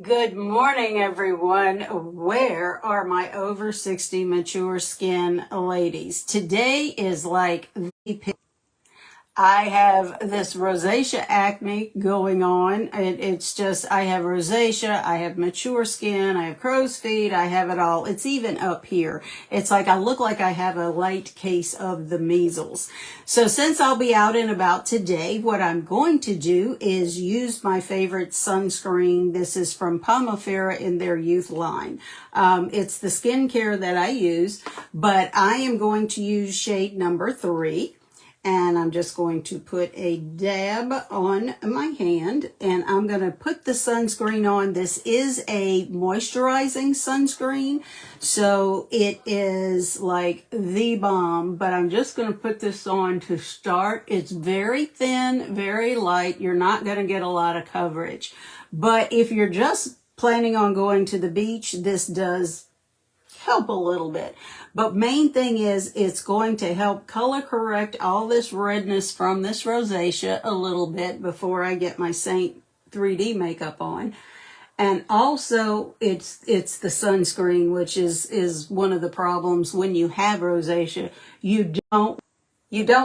Good morning, everyone. Where are my over 60 mature skin ladies? Today is like the I have this rosacea acne going on. It's just, I have rosacea, I have mature skin, I have crow's feet, I have it all. It's even up here. It's like I look like I have a light case of the measles. So since I'll be out and about today, what I'm going to do is use my favorite sunscreen. This is from Pomifera in their youth line. It's the skincare that I use, but I am going to use shade number 3. And I'm just going to put a dab on my hand, and I'm going to put the sunscreen on. This is a moisturizing sunscreen, so it is like the bomb, but I'm just going to put this on to start. It's very thin, very light. You're not going to get a lot of coverage, but if you're just planning on going to the beach, this does help a little bit. But main thing is it's going to help color correct all this redness from this rosacea a little bit before I get my Seint 3D makeup on. And also it's the sunscreen, which is one of the problems when you have rosacea. You don't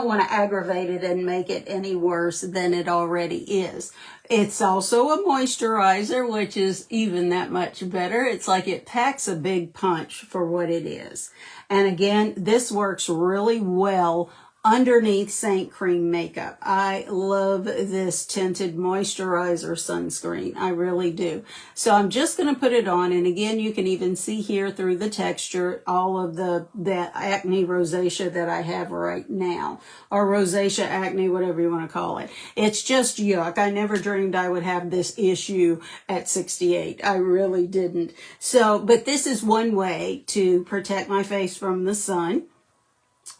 want to aggravate it and make it any worse than it already is. It's also a moisturizer, which is even that much better. It's like it packs a big punch for what it is. And again, this works really well underneath Seint cream makeup. I love this tinted moisturizer sunscreen. I really do. So I'm just going to put it on. And again, you can even see here through the texture, all of the acne rosacea that I have right now, or rosacea acne, whatever you want to call it. It's just yuck. I never dreamed I would have this issue at 68. I really didn't. So, but this is one way to protect my face from the sun,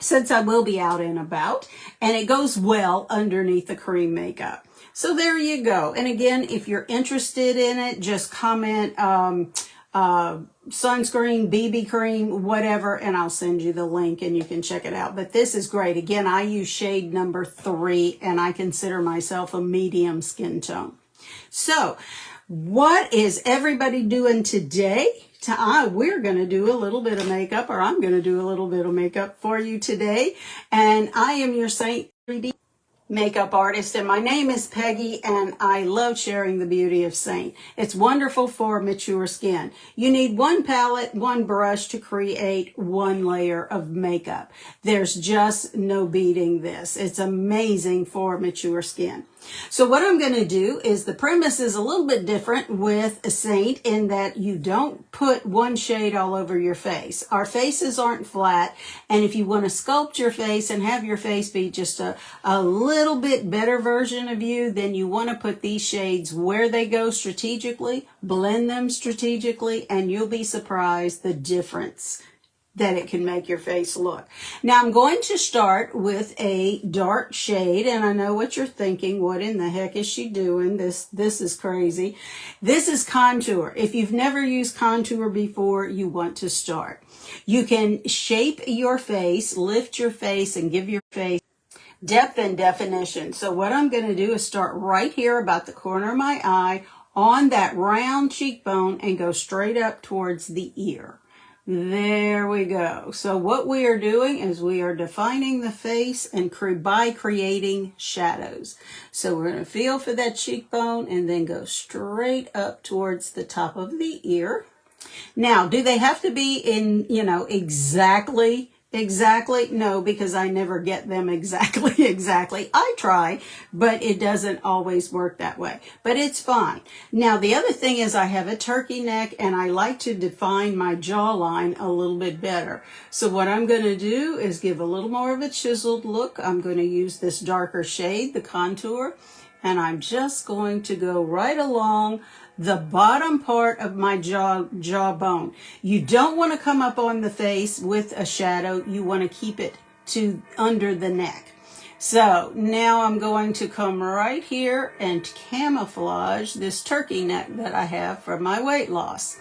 since I will be out and about, and it goes well underneath the cream makeup. So there you go. And again, if you're interested in it, just comment sunscreen, BB cream, whatever, and I'll send you the link and you can check it out. But this is great. Again, I use shade number 3, and I consider myself a medium skin tone. So what is everybody doing today? We're going to do a little bit of makeup, or I'm going to do a little bit of makeup for you today. And I am your Seint 3D makeup artist, and my name is Peggy, and I love sharing the beauty of Seint. It's wonderful for mature skin. You need one palette, one brush to create one layer of makeup. There's just no beating this. It's amazing for mature skin. So what I'm going to do is, the premise is a little bit different with Seint in that you don't put one shade all over your face. Our faces aren't flat, and if you want to sculpt your face and have your face be just a little bit better version of you, then you want to put these shades where they go strategically, blend them strategically, and you'll be surprised the difference that it can make your face look. Now I'm going to start with a dark shade, and I know what you're thinking. What in the heck is she doing? This is crazy. This is contour. If you've never used contour before, you want to start. You can shape your face, lift your face, and give your face depth and definition. So what I'm going to do is start right here about the corner of my eye on that round cheekbone and go straight up towards the ear. There we go. So what we are doing is we are defining the face and by creating shadows. So we're going to feel for that cheekbone and then go straight up towards the top of the ear. Now, do they have to be in, exactly? No, because I never get them exactly. I try, but it doesn't always work that way, but it's fine. Now, the other thing is I have a turkey neck, and I like to define my jawline a little bit better. So what I'm going to do is give a little more of a chiseled look. I'm going to use this darker shade, the contour, and I'm just going to go right along the bottom part of my jawbone. You don't want to come up on the face with a shadow. You want to keep it to under the neck. So now I'm going to come right here and camouflage this turkey neck that I have from my weight loss.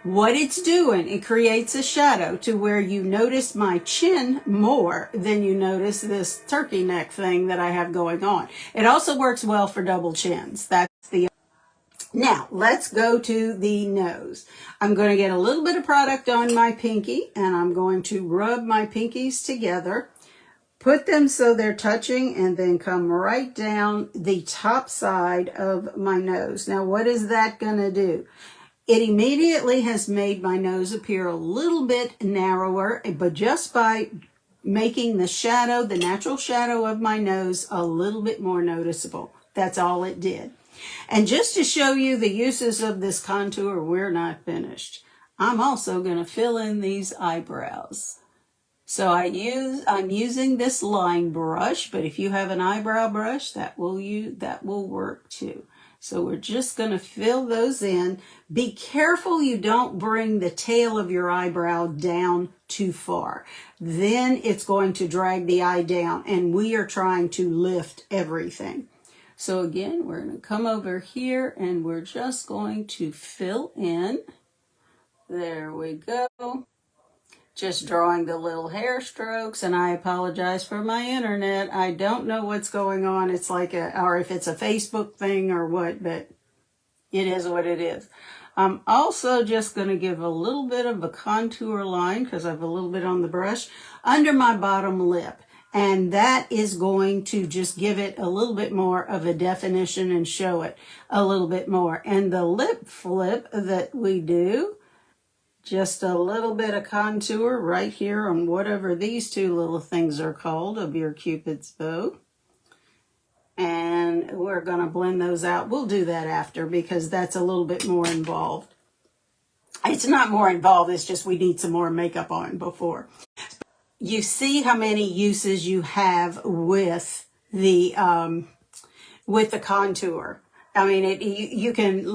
What it's doing, it creates a shadow to where you notice my chin more than you notice this turkey neck thing that I have going on. It also works well for double chins. That's the Now, let's go to the nose. I'm going to get a little bit of product on my pinky, and I'm going to rub my pinkies together, put them so they're touching, and then come right down the top side of my nose. Now, what is that going to do? It immediately has made my nose appear a little bit narrower, but just by making the shadow, the natural shadow of my nose, a little bit more noticeable. That's all it did. And just to show you the uses of this contour, we're not finished. I'm also going to fill in these eyebrows. So I'm using this line brush, but if you have an eyebrow brush, that will work too. So we're just going to fill those in. Be careful you don't bring the tail of your eyebrow down too far. Then it's going to drag the eye down, and we are trying to lift everything. So again, we're going to come over here and we're just going to fill in. There we go. Just drawing the little hair strokes, and I apologize for my internet. I don't know what's going on. It's like or if it's a Facebook thing or what, but it is what it is. I'm also just going to give a little bit of a contour line, because I have a little bit on the brush, under my bottom lip. And that is going to just give it a little bit more of a definition and show it a little bit more. And the lip flip that we do, just a little bit of contour right here on whatever these two little things are called of your Cupid's bow. And we're going to blend those out. We'll do that after because that's a little bit more involved. It's not more involved, it's just we need some more makeup on before. You see how many uses you have with the contour. I mean, you can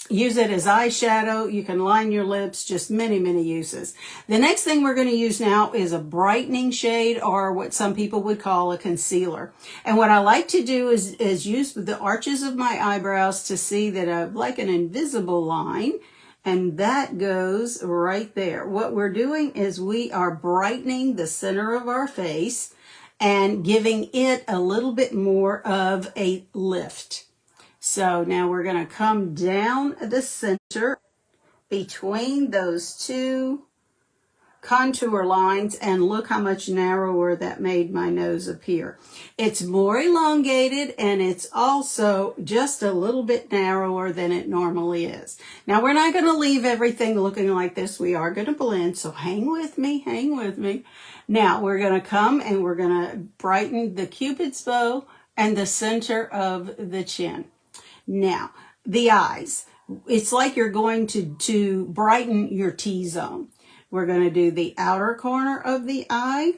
use it as eyeshadow. You can line your lips, just many, many uses. The next thing we're going to use now is a brightening shade, or what some people would call a concealer. And what I like to do is use the arches of my eyebrows to see that I have like an invisible line. And that goes right there. What we're doing is we are brightening the center of our face and giving it a little bit more of a lift. So now we're going to come down the center between those two contour lines, and look how much narrower that made my nose appear. It's more elongated, and it's also just a little bit narrower than it normally is. Now, we're not going to leave everything looking like this. We are going to blend, so hang with me, hang with me. Now, we're going to come and we're going to brighten the Cupid's bow and the center of the chin. Now, the eyes. It's like you're going to brighten your T-zone. We're going to do the outer corner of the eye,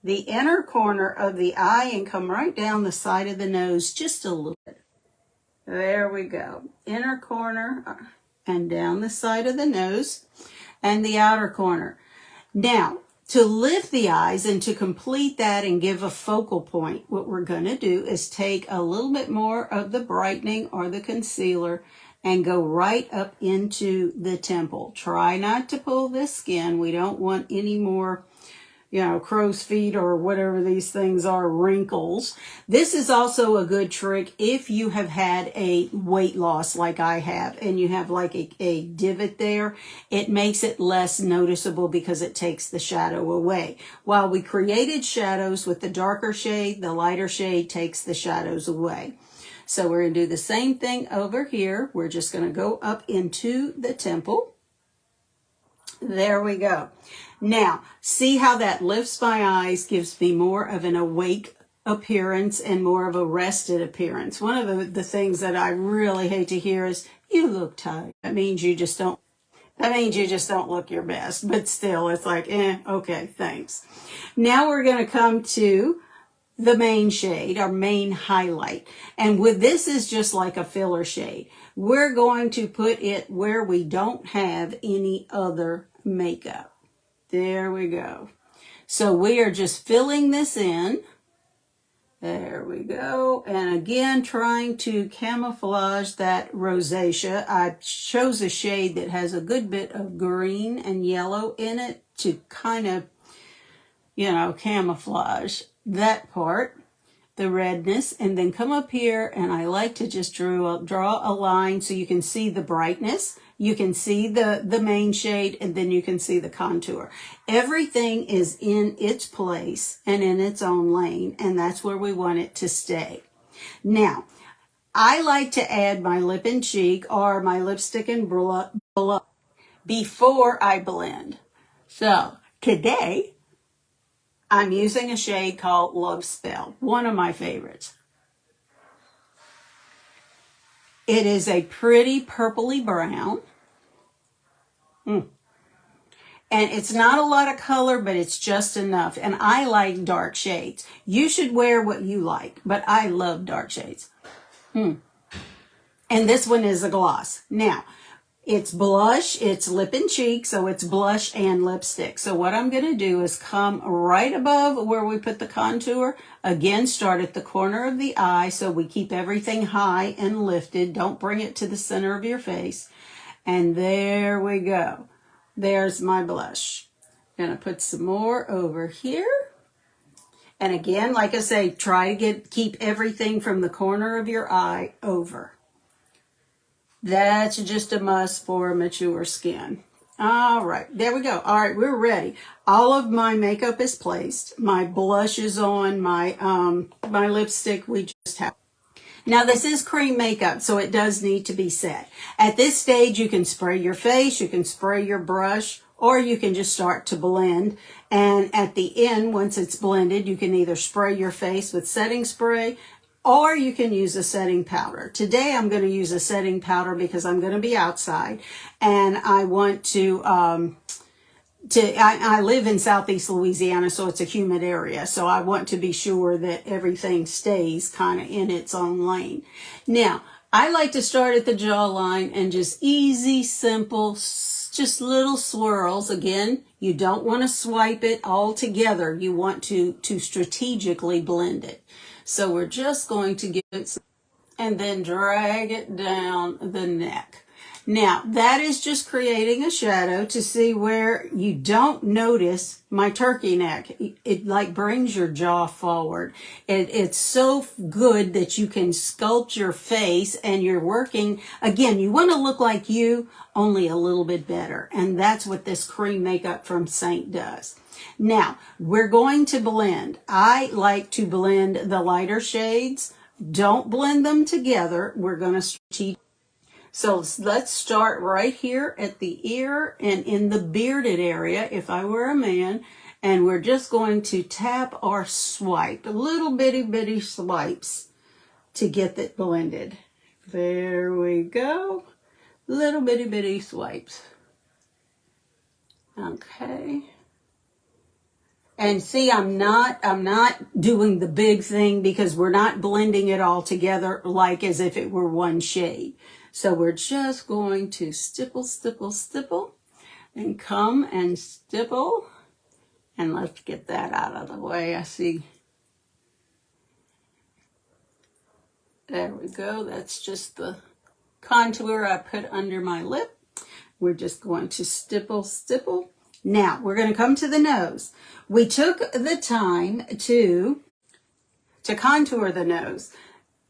the inner corner of the eye, and come right down the side of the nose just a little bit. There we go. Inner corner and down the side of the nose and the outer corner. Now, to lift the eyes and to complete that and give a focal point, what we're going to do is take a little bit more of the brightening or the concealer and go right up into the temple. Try not to pull this skin. We don't want any more, crow's feet or whatever these things are, wrinkles. This is also a good trick if you have had a weight loss like I have, and you have like a divot there. It makes it less noticeable because it takes the shadow away. While we created shadows with the darker shade, the lighter shade takes the shadows away. So we're going to do the same thing over here. We're just going to go up into the temple. There we go. Now, see how that lifts my eyes, gives me more of an awake appearance and more of a rested appearance. One of the things that I really hate to hear is, you look tired. That means you just don't look your best. But still, it's like, okay, thanks. Now we're going to come to the main shade, our main highlight. And with this is just like a filler shade. We're going to put it where we don't have any other makeup. There we go. So we are just filling this in. There we go. And again, trying to camouflage that rosacea. I chose a shade that has a good bit of green and yellow in it to kind of, camouflage that part. the redness, and then come up here, and I like to just draw a line so you can see the brightness, you can see the main shade, and then you can see the contour. Everything is in its place and in its own lane, and that's where we want it to stay. Now, I like to add my Lip&Cheek or my lipstick and blush before I blend. So today, I'm using a shade called Lovespell, one of my favorites. It is a pretty purpley brown. And it's not a lot of color, but it's just enough. And I like dark shades. You should wear what you like, but I love dark shades. And this one is a gloss. Now, it's blush, it's Lip&Cheek, so it's blush and lipstick. So what I'm going to do is come right above where we put the contour. Again, start at the corner of the eye so we keep everything high and lifted. Don't bring it to the center of your face. And there we go. There's my blush. I'm going to put some more over here. And again, like I say, try to keep everything from the corner of your eye over. That's just a must for mature skin. All right, there we go. All right, we're ready. All of my makeup is placed. My blush is on. My lipstick we just have. Now, this is cream makeup, so it does need to be set. At this stage, you can spray your face, you can spray your brush, or you can just start to blend. And at the end, once it's blended, you can either spray your face with setting spray, or you can use a setting powder. Today, I'm going to use a setting powder because I'm going to be outside, and I want to I live in Southeast Louisiana, so it's a humid area. So I want to be sure that everything stays kind of in its own lane. Now, I like to start at the jawline and just easy, simple, just little swirls. Again, you don't want to swipe it all together. You want to strategically blend it. So we're just going to give it some, and then drag it down the neck. Now, that is just creating a shadow to see where you don't notice my turkey neck. It like brings your jaw forward. It's so good that you can sculpt your face, and you're working, again, you want to look like you, only a little bit better. And that's what this cream makeup from Seint does. Now, we're going to blend. I like to blend the lighter shades. Don't blend them together. We're going to strategically. So let's start right here at the ear and in the bearded area, if I were a man, and we're just going to tap or swipe, little bitty swipes to get it blended. There we go, little bitty swipes. Okay. And see, I'm not doing the big thing because we're not blending it all together like as if it were one shade. So we're just going to stipple, and come and stipple. And let's get that out of the way. I see. There we go. That's just the contour I put under my lip. We're just going to stipple. Now, we're going to come to the nose. We took the time to contour the nose.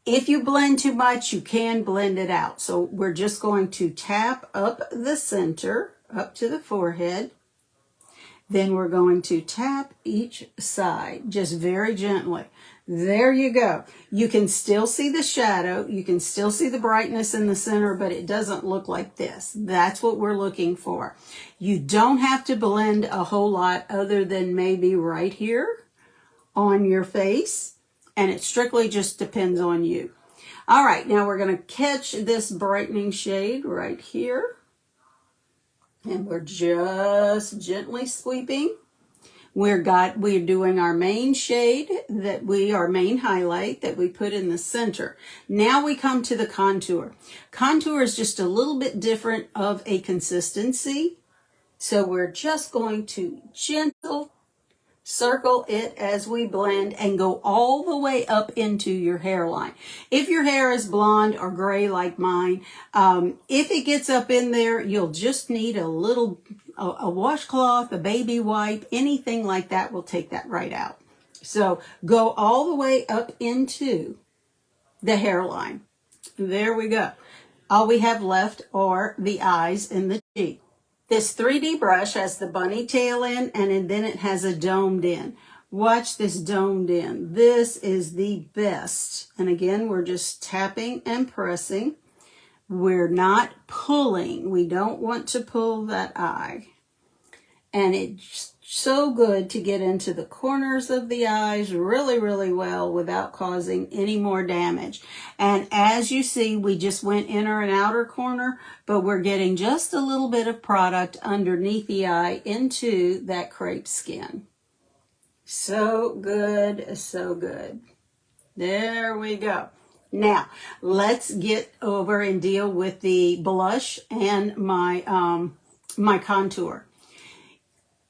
If you blend too much, you can blend it out. So we're just going to tap up the center, up to the forehead. Then we're going to tap each side, just very gently. There you go. You can still see the shadow. You can still see the brightness in the center, but it doesn't look like this. That's what we're looking for. You don't have to blend a whole lot other than maybe right here on your face. And it strictly just depends on you. All right, now we're going to catch this brightening shade right here. And we're just gently sweeping. We're doing our main shade our main highlight that we put in the center. Now we come to the contour. Contour is just a little bit different of a consistency. So we're just going to gentle circle it as we blend and go all the way up into your hairline. If your hair is blonde or gray like mine, if it gets up in there, you'll just need a washcloth, a baby wipe, anything like that will take that right out. So go all the way up into the hairline. There we go. All we have left are the eyes and the cheek. This 3D brush has the bunny tail in, and then it has a domed in. Watch this domed in. This is the best. And again, we're just tapping and pressing. We're not pulling. We don't want to pull that eye. And it's so good to get into the corners of the eyes really, really well without causing any more damage. And as you see, we just went inner and outer corner, but we're getting just a little bit of product underneath the eye into that crepe skin. So good, so good. There we go. Now, let's get over and deal with the blush and my contour.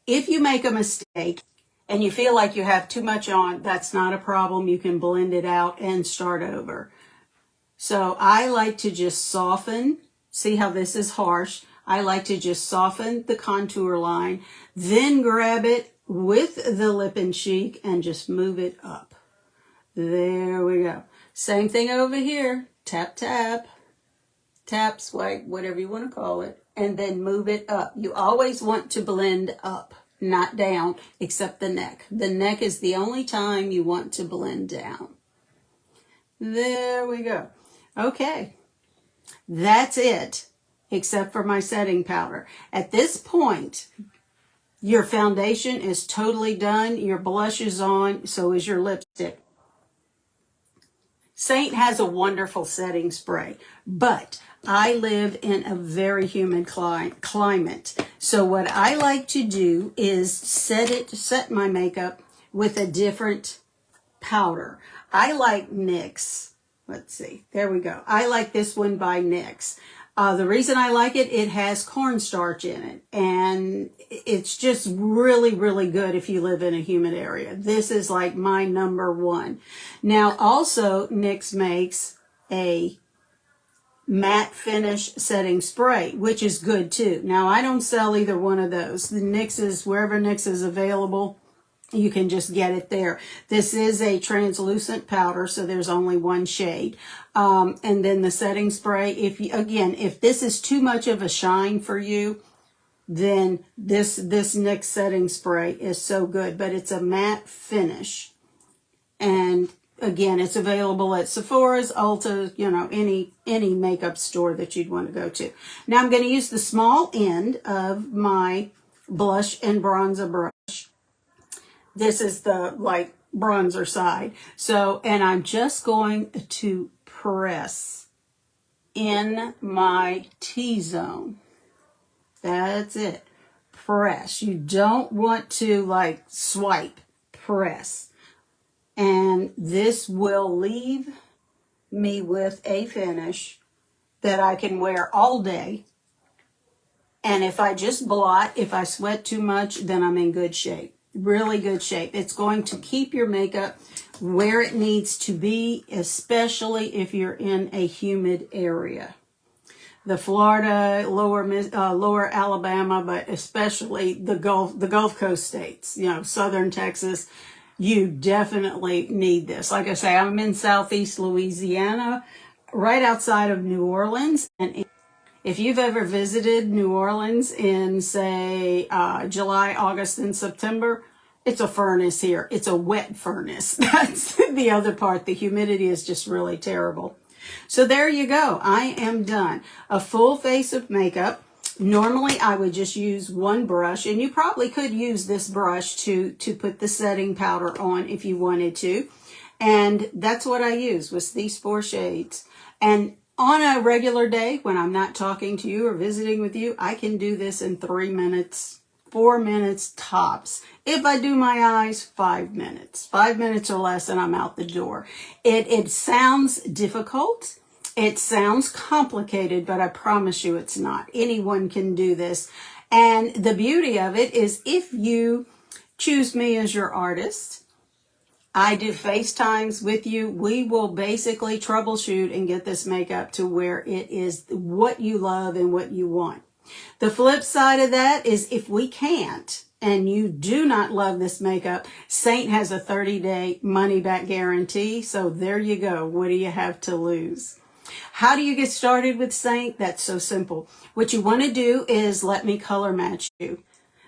If you make a mistake and you feel like you have too much on, that's not a problem. You can blend it out and start over. So I like to just soften. See how this is harsh? I like to just soften the contour line, then grab it with the Lip&Cheek and just move it up. There we go. Same thing over here. Tap, tap. Tap, swipe, whatever you want to call it. And then move it up. You always want to blend up, not down, except the neck. The neck is the only time you want to blend down. There we go. Okay. That's it, except for my setting powder. At this point, your foundation is totally done. Your blush is on, so is your lipstick. Seint has a wonderful setting spray, but I live in a very humid climate. So what I like to do is set my makeup with a different powder. I like NYX. Let's see. There we go. I like this one by NYX. The reason I like it, it has cornstarch in it, and it's just really, really good if you live in a humid area. This is like my #1. Now, also, NYX makes a matte finish setting spray, which is good too. Now, I don't sell either one of those. The NYX is, wherever NYX is available, you can just get it there. This is a translucent powder, so there's only one shade. And then the setting spray, if this is too much of a shine for you, then this NYX setting spray is so good, but it's a matte finish. And again, it's available at Sephora's, Ulta, any makeup store that you'd want to go to. Now I'm going to use the small end of my blush and bronzer brush. This is the like bronzer side. So, and I'm just going to press in my T-zone. That's it. Press. You don't want to like swipe. Press. And this will leave me with a finish that I can wear all day. And if I just blot, if I sweat too much, then I'm in good shape. Really good shape. It's going to keep your makeup where it needs to be, especially if you're in a humid area. The Florida, lower Alabama, but especially the Gulf Coast states, southern Texas, you definitely need this. Like I say, I'm in southeast Louisiana, right outside of New Orleans, and if you've ever visited New Orleans in, say, July, August, and September, it's a furnace here. It's a wet furnace. That's the other part. The humidity is just really terrible. So there you go. I am done. A full face of makeup. Normally, I would just use one brush, and you probably could use this brush to put the setting powder on if you wanted to. And that's what I use, was these 4 shades. And on a regular day, when I'm not talking to you or visiting with you, I can do this in 3 minutes, 4 minutes tops. If I do my eyes, 5 minutes. 5 minutes or less and I'm out the door. It sounds difficult. It sounds complicated, but I promise you it's not. Anyone can do this. And the beauty of it is if you choose me as your artist, I do FaceTimes with you. We will basically troubleshoot and get this makeup to where it is what you love and what you want. The flip side of that is if we can't, and you do not love this makeup, Seint has a 30-day money-back guarantee. So there you go. What do you have to lose? How do you get started with Seint? That's so simple. What you want to do is let me color match you.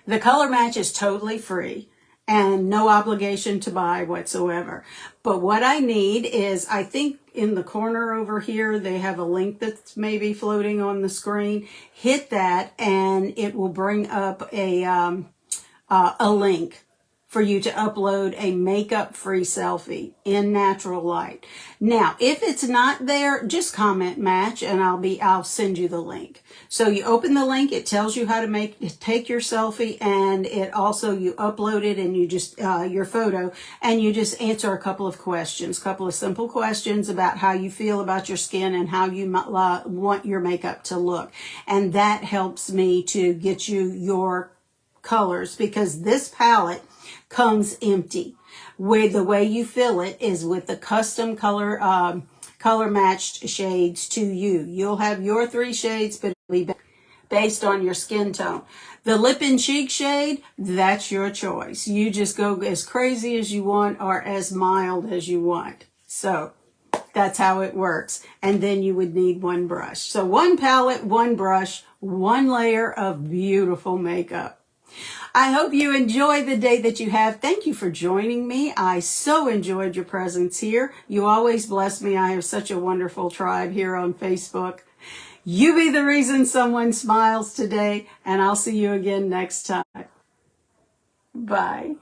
The color match is totally free and no obligation to buy whatsoever. But what I need is, I think in the corner over here, they have a link that's maybe floating on the screen. Hit that and it will bring up a link for you to upload a makeup-free selfie in natural light. Now, if it's not there, just comment match and I'll send you the link. So you open the link, it tells you how to take your selfie, and it also, you upload it and you just, your photo, and you just answer a couple of questions, couple of simple questions about how you feel about your skin and how you want your makeup to look. And that helps me to get you your colors, because this palette comes empty. The way you fill it is with the custom color matched shades to you. You'll have your 3 shades, but it'll be based on your skin tone. The Lip&Cheek shade, that's your choice. You just go as crazy as you want or as mild as you want. So that's how it works. And then you would need 1 brush. So 1 palette, 1 brush, 1 layer of beautiful makeup. I hope you enjoy the day that you have. Thank you for joining me. I so enjoyed your presence here. You always bless me. I have such a wonderful tribe here on Facebook. You be the reason someone smiles today, and I'll see you again next time. Bye.